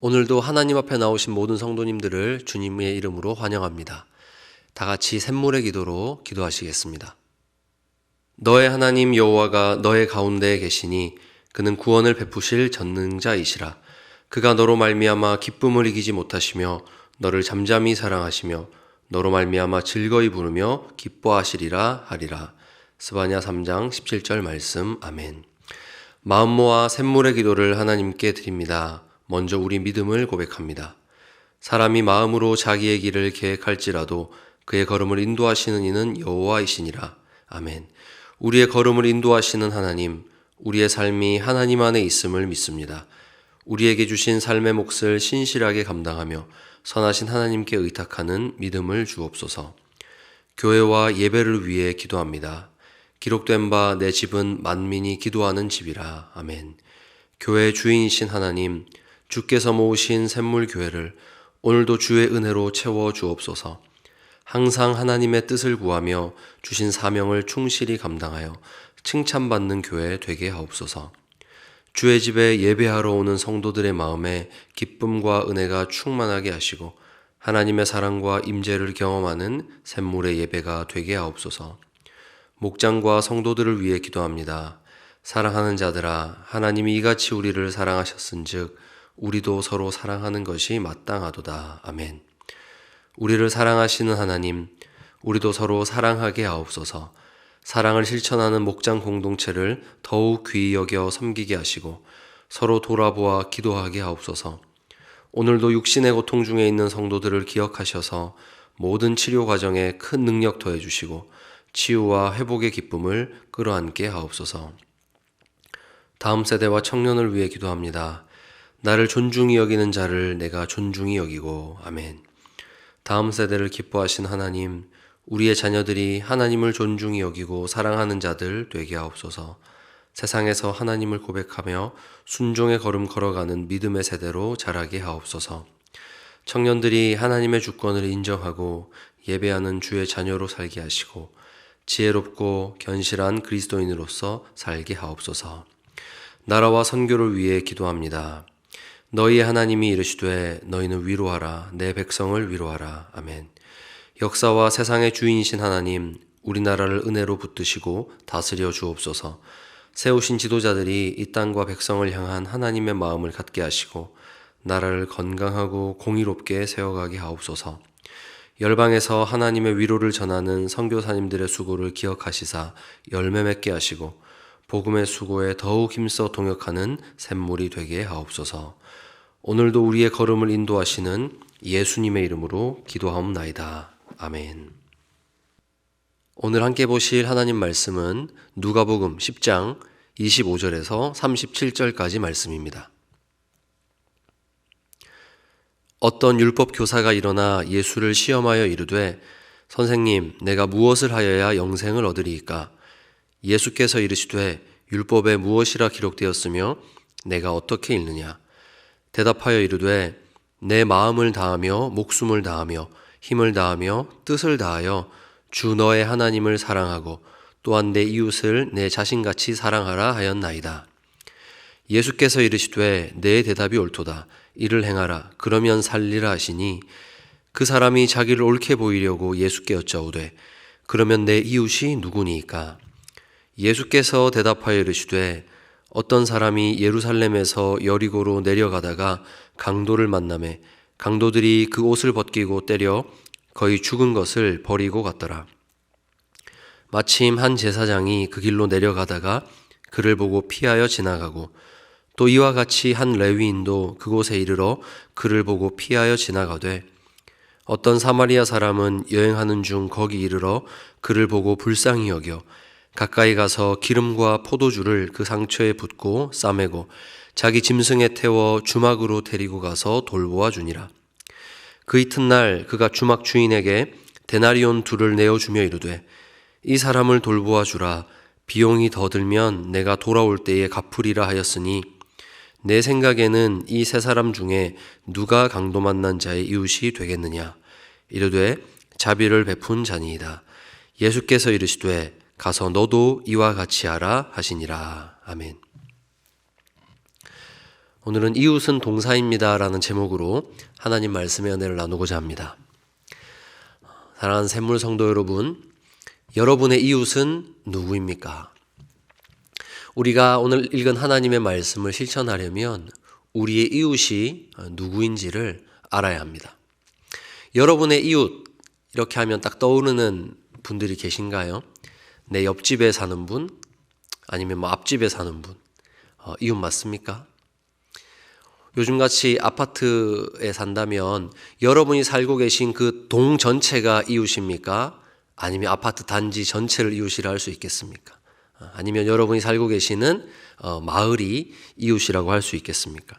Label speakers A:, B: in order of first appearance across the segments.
A: 오늘도 하나님 앞에 나오신 모든 성도님들을 주님의 이름으로 환영합니다. 다 같이 샘물의 기도로 기도하시겠습니다. 너의 하나님 여호와가 너의 가운데에 계시니 그는 구원을 베푸실 전능자이시라. 그가 너로 말미암아 기쁨을 이기지 못하시며 너를 잠잠히 사랑하시며 너로 말미암아 즐거이 부르며 기뻐하시리라 하리라. 스바냐 3장 17절 말씀. 아멘. 마음 모아 샘물의 기도를 하나님께 드립니다. 먼저 우리 믿음을 고백합니다. 사람이 마음으로 자기의 길을 계획할지라도 그의 걸음을 인도하시는 이는 여호와이시니라. 아멘. 우리의 걸음을 인도하시는 하나님, 우리의 삶이 하나님 안에 있음을 믿습니다. 우리에게 주신 삶의 몫을 신실하게 감당하며 선하신 하나님께 의탁하는 믿음을 주옵소서. 교회와 예배를 위해 기도합니다. 기록된 바 내 집은 만민이 기도하는 집이라. 아멘. 교회의 주인이신 하나님, 주께서 모으신 샘물교회를 오늘도 주의 은혜로 채워 주옵소서. 항상 하나님의 뜻을 구하며 주신 사명을 충실히 감당하여 칭찬받는 교회 되게 하옵소서. 주의 집에 예배하러 오는 성도들의 마음에 기쁨과 은혜가 충만하게 하시고 하나님의 사랑과 임재를 경험하는 샘물의 예배가 되게 하옵소서. 목장과 성도들을 위해 기도합니다. 사랑하는 자들아, 하나님이 이같이 우리를 사랑하셨은즉 우리도 서로 사랑하는 것이 마땅하도다. 아멘. 우리를 사랑하시는 하나님, 우리도 서로 사랑하게 하옵소서. 사랑을 실천하는 목장 공동체를 더욱 귀히 여겨 섬기게 하시고 서로 돌아보아 기도하게 하옵소서. 오늘도 육신의 고통 중에 있는 성도들을 기억하셔서 모든 치료 과정에 큰 능력 더해 주시고 치유와 회복의 기쁨을 끌어안게 하옵소서. 다음 세대와 청년을 위해 기도합니다. 나를 존중히 여기는 자를 내가 존중히 여기고. 아멘. 다음 세대를 기뻐하신 하나님, 우리의 자녀들이 하나님을 존중히 여기고 사랑하는 자들 되게 하옵소서. 세상에서 하나님을 고백하며 순종의 걸음 걸어가는 믿음의 세대로 자라게 하옵소서. 청년들이 하나님의 주권을 인정하고 예배하는 주의 자녀로 살게 하시고 지혜롭고 견실한 그리스도인으로서 살게 하옵소서. 나라와 선교를 위해 기도합니다. 너희의 하나님이 이르시되 너희는 위로하라, 내 백성을 위로하라. 아멘. 역사와 세상의 주인이신 하나님, 우리나라를 은혜로 붙드시고 다스려 주옵소서. 세우신 지도자들이 이 땅과 백성을 향한 하나님의 마음을 갖게 하시고 나라를 건강하고 공의롭게 세워가게 하옵소서. 열방에서 하나님의 위로를 전하는 선교사님들의 수고를 기억하시사 열매 맺게 하시고 복음의 수고에 더욱 힘써 동역하는 샘물이 되게 하옵소서. 오늘도 우리의 걸음을 인도하시는 예수님의 이름으로 기도하옵나이다. 아멘. 오늘 함께 보실 하나님 말씀은 누가복음 10장 25절에서 37절까지 말씀입니다. 어떤 율법 교사가 일어나 예수를 시험하여 이르되 선생님, 내가 무엇을 하여야 영생을 얻으리이까? 예수께서 이르시되 율법에 무엇이라 기록되었으며 내가 어떻게 읽느냐? 대답하여 이르되 내 마음을 다하며 목숨을 다하며 힘을 다하며 뜻을 다하여 주 너의 하나님을 사랑하고 또한 내 이웃을 내 자신같이 사랑하라 하였나이다. 예수께서 이르시되 내 대답이 옳도다. 이를 행하라. 그러면 살리라 하시니 그 사람이 자기를 옳게 보이려고 예수께 여짜오되 그러면 내 이웃이 누구니이까? 예수께서 대답하여 이르시되 어떤 사람이 예루살렘에서 여리고로 내려가다가 강도를 만나매 강도들이 그 옷을 벗기고 때려 거의 죽은 것을 버리고 갔더라. 마침 한 제사장이 그 길로 내려가다가 그를 보고 피하여 지나가고 또 이와 같이 한 레위인도 그곳에 이르러 그를 보고 피하여 지나가되 어떤 사마리아 사람은 여행하는 중 거기 이르러 그를 보고 불쌍히 여겨 가까이 가서 기름과 포도주를 그 상처에 붓고 싸매고 자기 짐승에 태워 주막으로 데리고 가서 돌보아 주니라. 그 이튿날 그가 주막 주인에게 데나리온 2를 내어주며 이르되 이 사람을 돌보아 주라. 비용이 더 들면 내가 돌아올 때에 갚으리라 하였으니 내 생각에는 이 세 사람 중에 누가 강도 만난 자의 이웃이 되겠느냐? 이르되 자비를 베푼 자니이다. 예수께서 이르시되 가서 너도 이와 같이 하라 하시니라. 아멘. 오늘은 이웃은 동사입니다라는 제목으로 하나님 말씀의 은혜를 나누고자 합니다. 사랑하는 샘물 성도 여러분, 여러분의 이웃은 누구입니까? 우리가 오늘 읽은 하나님의 말씀을 실천하려면 우리의 이웃이 누구인지를 알아야 합니다. 여러분의 이웃, 이렇게 하면 딱 떠오르는 분들이 계신가요? 내 옆집에 사는 분, 아니면 앞집에 사는 분, 이웃 맞습니까? 요즘같이 아파트에 산다면 여러분이 살고 계신 그 동 전체가 이웃입니까? 아니면 아파트 단지 전체를 이웃이라 할 수 있겠습니까? 아니면 여러분이 살고 계시는 마을이 이웃이라고 할 수 있겠습니까?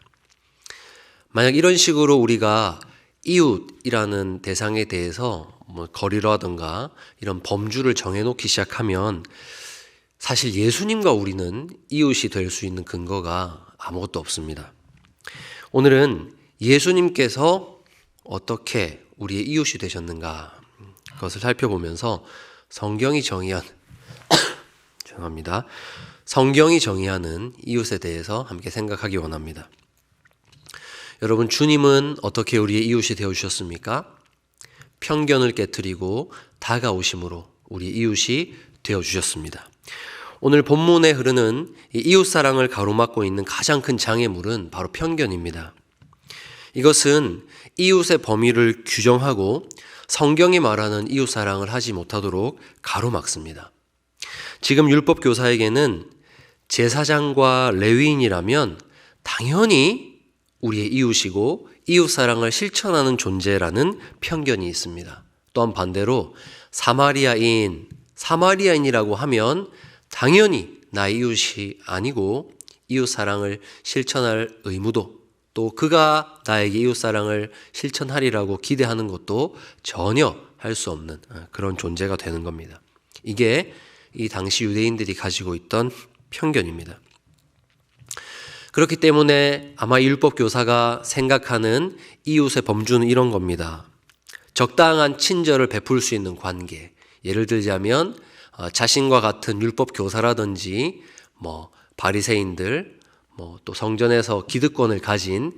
A: 만약 이런 식으로 우리가 이웃이라는 대상에 대해서 거리라든가 이런 범주를 정해놓기 시작하면 사실 예수님과 우리는 이웃이 될 수 있는 근거가 아무것도 없습니다. 오늘은 예수님께서 어떻게 우리의 이웃이 되셨는가 그것을 살펴보면서 성경이 정의하는 이웃에 대해서 함께 생각하기 원합니다. 여러분, 주님은 어떻게 우리의 이웃이 되어주셨습니까? 편견을 깨트리고 다가오심으로 우리의 이웃이 되어주셨습니다. 오늘 본문에 흐르는 이웃사랑을 가로막고 있는 가장 큰 장애물은 바로 편견입니다. 이것은 이웃의 범위를 규정하고 성경이 말하는 이웃사랑을 하지 못하도록 가로막습니다. 지금 율법교사에게는 제사장과 레위인이라면 당연히 우리의 이웃이고 이웃사랑을 실천하는 존재라는 편견이 있습니다. 또한 반대로 사마리아인이라고 하면 당연히 나의 이웃이 아니고 이웃사랑을 실천할 의무도, 또 그가 나에게 이웃사랑을 실천하리라고 기대하는 것도 전혀 할 수 없는 그런 존재가 되는 겁니다. 이게 이 당시 유대인들이 가지고 있던 편견입니다. 그렇기 때문에 아마 율법교사가 생각하는 이웃의 범주는 이런 겁니다. 적당한 친절을 베풀 수 있는 관계. 예를 들자면 자신과 같은 율법교사라든지 바리새인들, 또 성전에서 기득권을 가진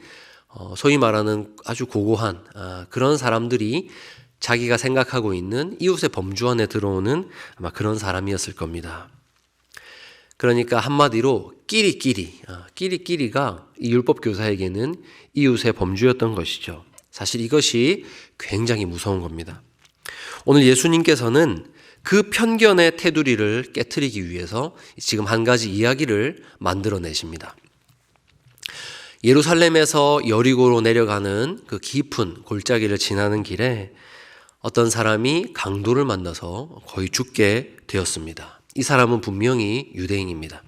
A: 소위 말하는 아주 고고한 그런 사람들이 자기가 생각하고 있는 이웃의 범주 안에 들어오는 아마 그런 사람이었을 겁니다. 그러니까 한마디로 끼리끼리가 이 율법교사에게는 이웃의 범주였던 것이죠. 사실 이것이 굉장히 무서운 겁니다. 오늘 예수님께서는 그 편견의 테두리를 깨트리기 위해서 지금 한 가지 이야기를 만들어내십니다. 예루살렘에서 여리고로 내려가는 그 깊은 골짜기를 지나는 길에 어떤 사람이 강도를 만나서 거의 죽게 되었습니다. 이 사람은 분명히 유대인입니다.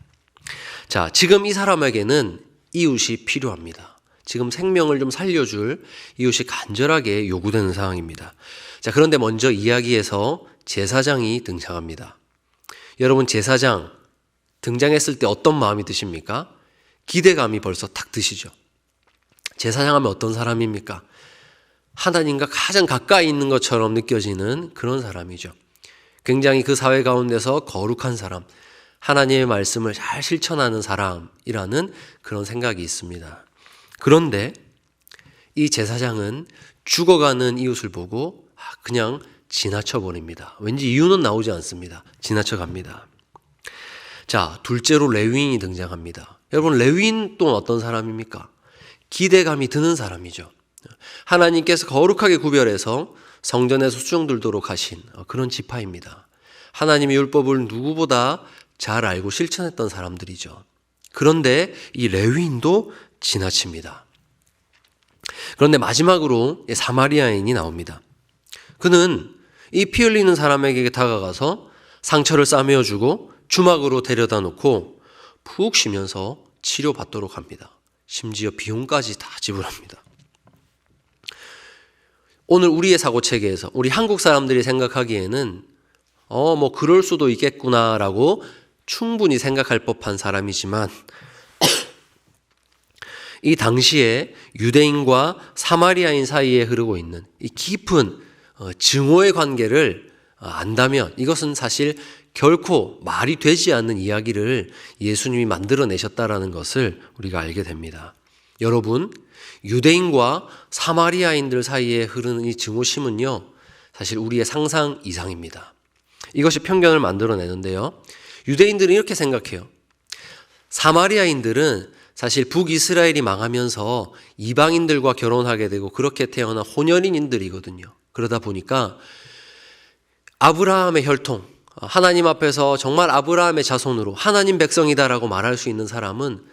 A: 자, 지금 이 사람에게는 이웃이 필요합니다. 지금 생명을 좀 살려줄 이웃이 간절하게 요구되는 상황입니다. 자, 그런데 먼저 이야기에서 제사장이 등장합니다. 여러분, 제사장 등장했을 때 어떤 마음이 드십니까? 기대감이 벌써 탁 드시죠. 제사장 하면 어떤 사람입니까? 하나님과 가장 가까이 있는 것처럼 느껴지는 그런 사람이죠. 굉장히 그 사회 가운데서 거룩한 사람, 하나님의 말씀을 잘 실천하는 사람이라는 그런 생각이 있습니다. 그런데 이 제사장은 죽어가는 이웃을 보고 그냥 지나쳐버립니다. 왠지 이유는 나오지 않습니다. 지나쳐갑니다. 자, 둘째로 레위인이 등장합니다. 여러분, 레위인 또 어떤 사람입니까? 기대감이 드는 사람이죠. 하나님께서 거룩하게 구별해서 성전에서 수종들도록 하신 그런 지파입니다. 하나님의 율법을 누구보다 잘 알고 실천했던 사람들이죠. 그런데 이 레위인도 지나칩니다. 그런데 마지막으로 사마리아인이 나옵니다. 그는 이 피 흘리는 사람에게 다가가서 상처를 싸매어주고 주막으로 데려다 놓고 푹 쉬면서 치료받도록 합니다. 심지어 비용까지 다 지불합니다. 오늘 우리의 사고체계에서 우리 한국 사람들이 생각하기에는 그럴 수도 있겠구나라고 충분히 생각할 법한 사람이지만 이 당시에 유대인과 사마리아인 사이에 흐르고 있는 이 깊은 증오의 관계를 안다면 이것은 사실 결코 말이 되지 않는 이야기를 예수님이 만들어내셨다라는 것을 우리가 알게 됩니다. 여러분, 유대인과 사마리아인들 사이에 흐르는 이 증오심은요, 사실 우리의 상상 이상입니다. 이것이 편견을 만들어내는데요. 유대인들은 이렇게 생각해요. 사마리아인들은 사실 북이스라엘이 망하면서 이방인들과 결혼하게 되고 그렇게 태어난 혼혈인들이거든요. 그러다 보니까 아브라함의 혈통, 하나님 앞에서 정말 아브라함의 자손으로 하나님 백성이다라고 말할 수 있는 사람은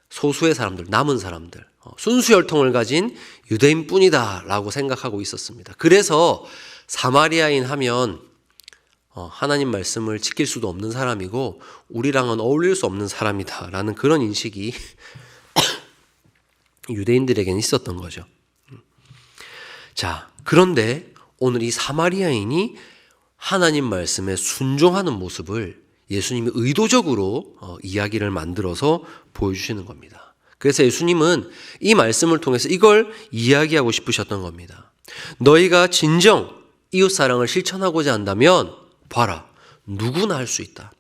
A: 소수의 사람들, 남은 사람들, 순수 혈통을 가진 유대인뿐이다라고 생각하고 있었습니다. 그래서 사마리아인 하면 하나님 말씀을 지킬 수도 없는 사람이고 우리랑은 어울릴 수 없는 사람이다라는 그런 인식이 유대인들에게는 있었던 거죠. 자, 그런데 오늘 이 사마리아인이 하나님 말씀에 순종하는 모습을 예수님이 의도적으로 이야기를 만들어서 보여주시는 겁니다. 그래서 예수님은 이 말씀을 통해서 이걸 이야기하고 싶으셨던 겁니다. 너희가 진정 이웃사랑을 실천하고자 한다면 봐라, 누구나 할 수 있다.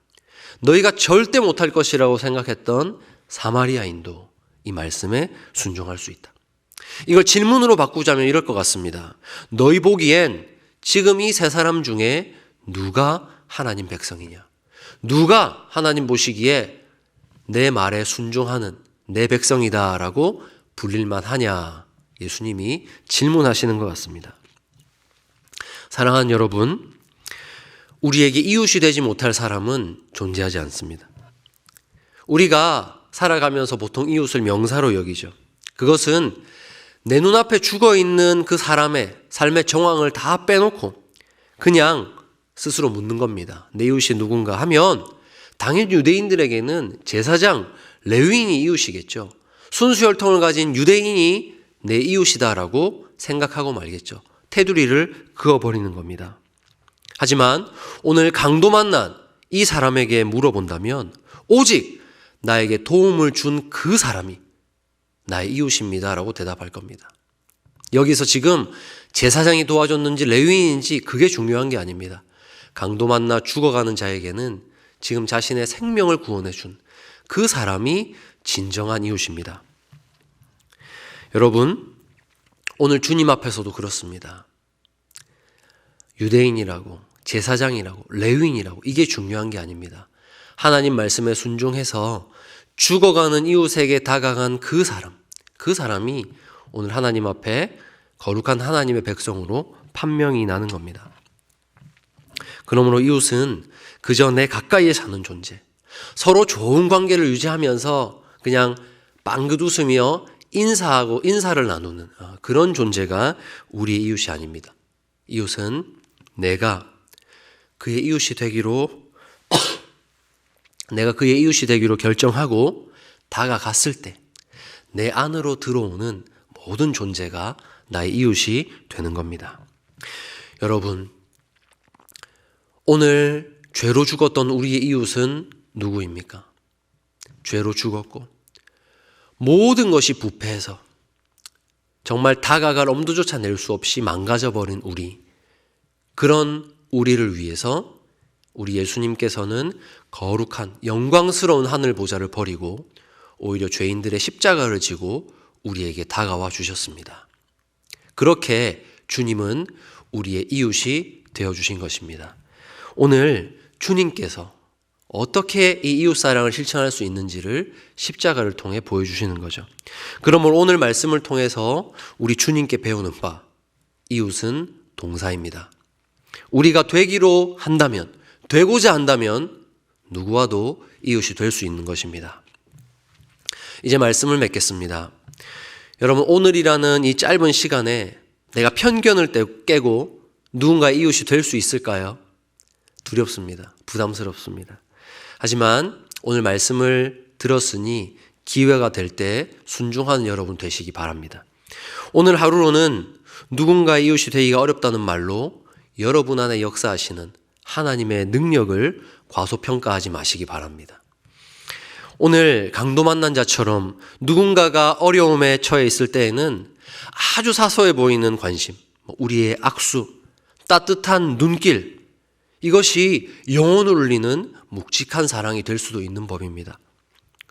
A: 너희가 절대 못할 것이라고 생각했던 사마리아인도 이 말씀에 순종할 수 있다. 이걸 질문으로 바꾸자면 이럴 것 같습니다. 너희 보기엔 지금 이 세 사람 중에 누가 하나님 백성이냐? 누가 하나님 보시기에 내 말에 순종하는 내 백성이다라고 불릴만 하냐? 예수님이 질문하시는 것 같습니다. 사랑하는 여러분, 우리에게 이웃이 되지 못할 사람은 존재하지 않습니다. 우리가 살아가면서 보통 이웃을 명사로 여기죠. 그것은 내 눈앞에 죽어있는 그 사람의 삶의 정황을 다 빼놓고 그냥 스스로 묻는 겁니다. 내 이웃이 누군가 하면 당연히 유대인들에게는 제사장, 레위인이 이웃이겠죠. 순수 혈통을 가진 유대인이 내 이웃이다라고 생각하고 말겠죠. 테두리를 그어버리는 겁니다. 하지만 오늘 강도 만난 이 사람에게 물어본다면 오직 나에게 도움을 준 그 사람이 나의 이웃입니다라고 대답할 겁니다. 여기서 지금 제사장이 도와줬는지 레위인인지 그게 중요한 게 아닙니다. 강도 만나 죽어가는 자에게는 지금 자신의 생명을 구원해 준 그 사람이 진정한 이웃입니다. 여러분, 오늘 주님 앞에서도 그렇습니다. 유대인이라고, 제사장이라고, 레위인이라고 이게 중요한 게 아닙니다. 하나님 말씀에 순종해서 죽어가는 이웃에게 다가간 그 사람이 오늘 하나님 앞에 거룩한 하나님의 백성으로 판명이 나는 겁니다. 그러므로 이웃은 그저 내 가까이에 사는 존재, 서로 좋은 관계를 유지하면서 그냥 빵긋 웃으며 인사를 나누는 그런 존재가 우리의 이웃이 아닙니다. 이웃은 내가 그의 이웃이 되기로 결정하고 다가갔을 때 내 안으로 들어오는 모든 존재가 나의 이웃이 되는 겁니다. 여러분, 오늘 죄로 죽었던 우리의 이웃은 누구입니까? 죄로 죽었고 모든 것이 부패해서 정말 다가갈 엄두조차 낼 수 없이 망가져버린 그런 우리를 위해서 우리 예수님께서는 거룩한 영광스러운 하늘 보좌를 버리고 오히려 죄인들의 십자가를 지고 우리에게 다가와 주셨습니다. 그렇게 주님은 우리의 이웃이 되어주신 것입니다. 오늘 주님께서 어떻게 이 이웃사랑을 실천할 수 있는지를 십자가를 통해 보여주시는 거죠. 그러므로 오늘 말씀을 통해서 우리 주님께 배우는 바, 이웃은 동사입니다. 우리가 되기로 한다면, 되고자 한다면 누구와도 이웃이 될 수 있는 것입니다. 이제 말씀을 맺겠습니다. 여러분, 오늘이라는 이 짧은 시간에 내가 편견을 깨고 누군가의 이웃이 될 수 있을까요? 두렵습니다. 부담스럽습니다. 하지만 오늘 말씀을 들었으니 기회가 될 때 순종하는 여러분 되시기 바랍니다. 오늘 하루로는 누군가의 이웃이 되기가 어렵다는 말로 여러분 안에 역사하시는 하나님의 능력을 과소평가하지 마시기 바랍니다. 오늘 강도 만난 자처럼 누군가가 어려움에 처해 있을 때에는 아주 사소해 보이는 관심, 우리의 악수, 따뜻한 눈길, 이것이 영혼을 울리는 묵직한 사랑이 될 수도 있는 법입니다.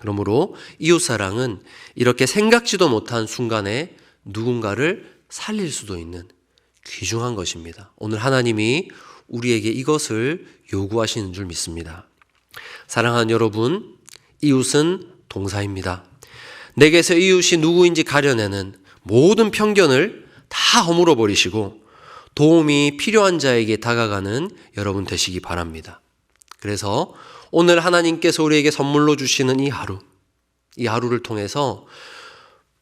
A: 그러므로 이웃사랑은 이렇게 생각지도 못한 순간에 누군가를 살릴 수도 있는 귀중한 것입니다. 오늘 하나님이 우리에게 이것을 요구하시는 줄 믿습니다. 사랑하는 여러분, 이웃은 동사입니다. 내게서 이웃이 누구인지 가려내는 모든 편견을 다 허물어 버리시고 도움이 필요한 자에게 다가가는 여러분 되시기 바랍니다. 그래서 오늘 하나님께서 우리에게 선물로 주시는 이 하루를 통해서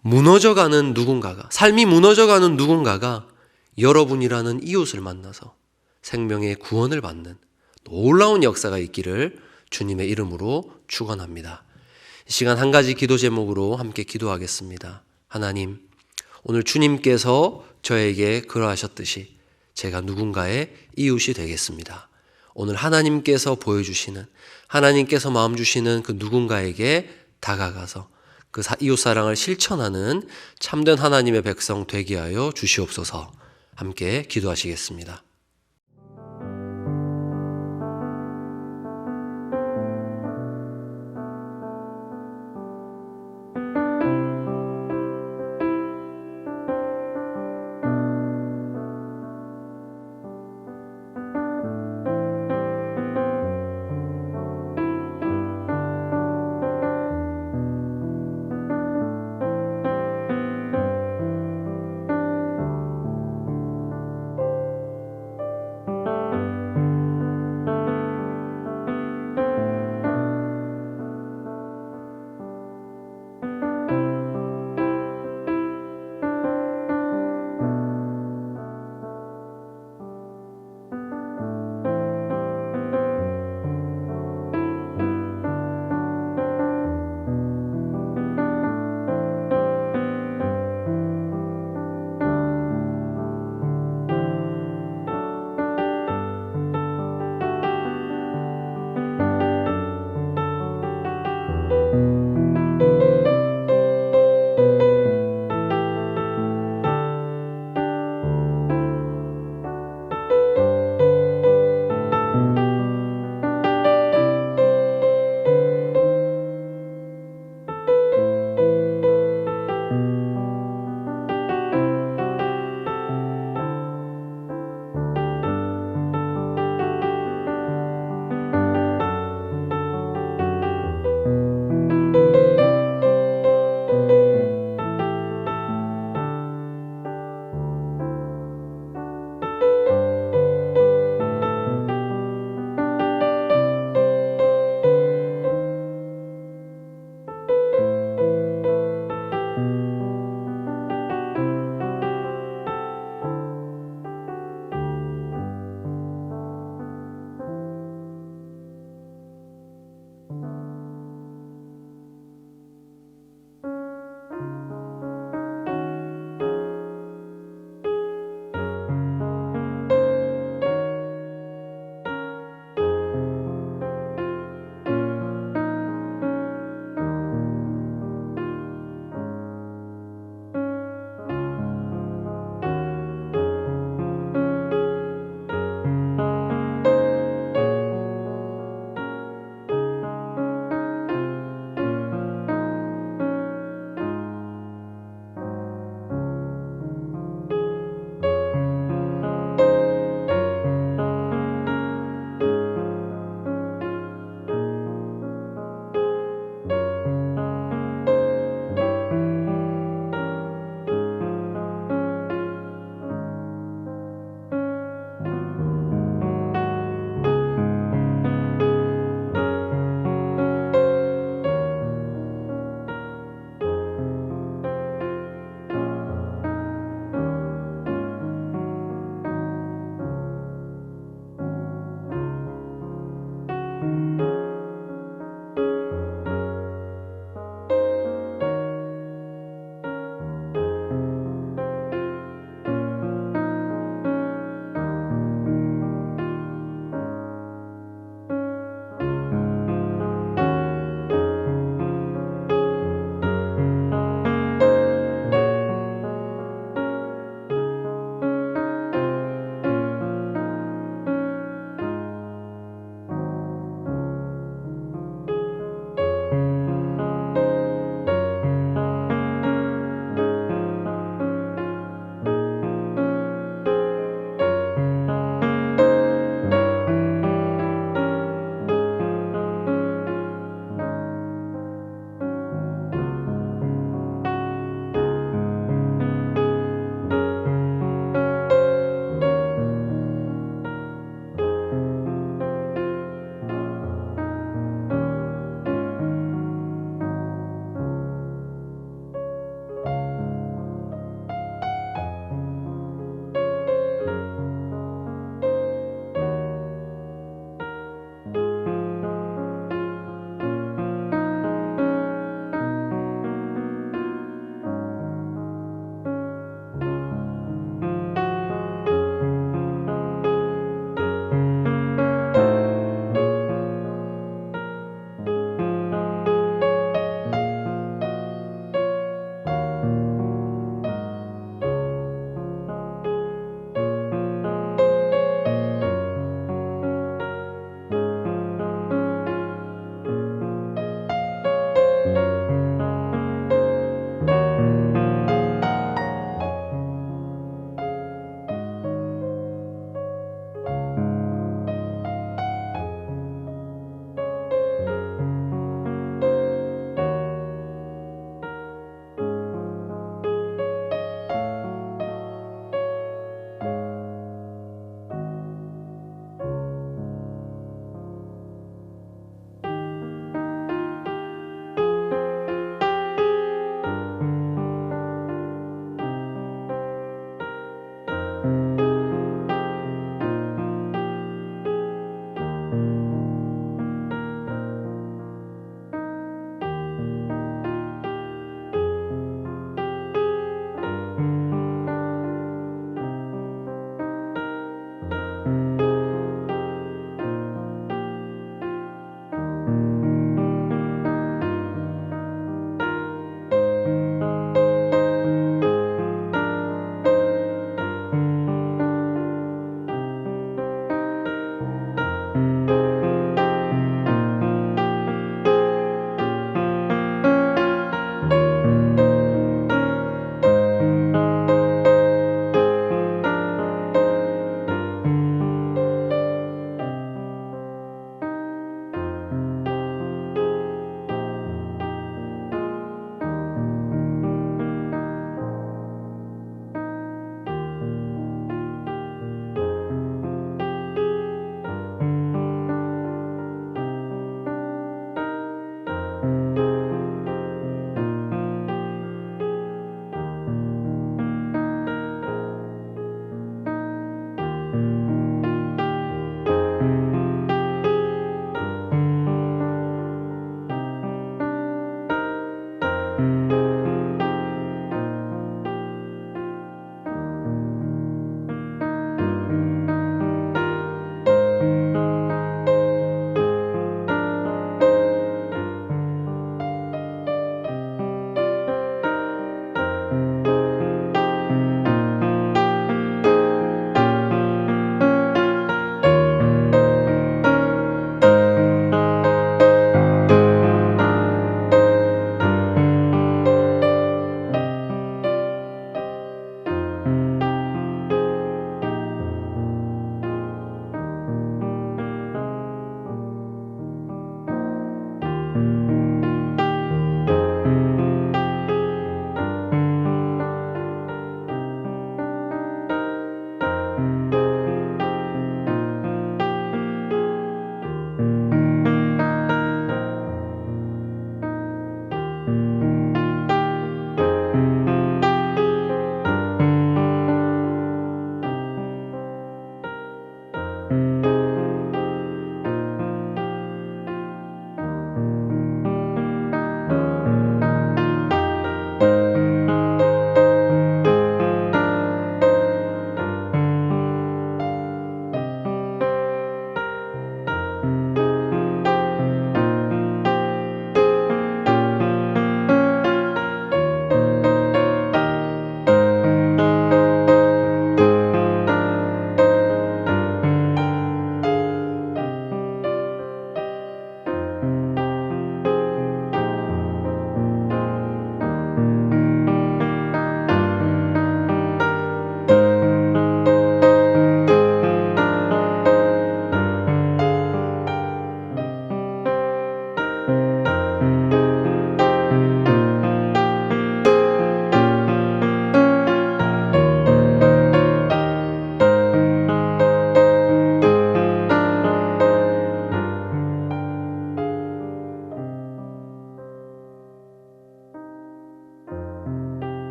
A: 무너져가는 누군가가, 삶이 무너져가는 누군가가 여러분이라는 이웃을 만나서 생명의 구원을 받는 놀라운 역사가 있기를 주님의 이름으로 축원합니다. 이 시간 한 가지 기도 제목으로 함께 기도하겠습니다. 하나님, 오늘 주님께서 저에게 그러하셨듯이 제가 누군가의 이웃이 되겠습니다. 오늘 하나님께서 보여주시는, 하나님께서 마음 주시는 그 누군가에게 다가가서 그 이웃사랑을 실천하는 참된 하나님의 백성 되게 하여 주시옵소서. 함께 기도하시겠습니다.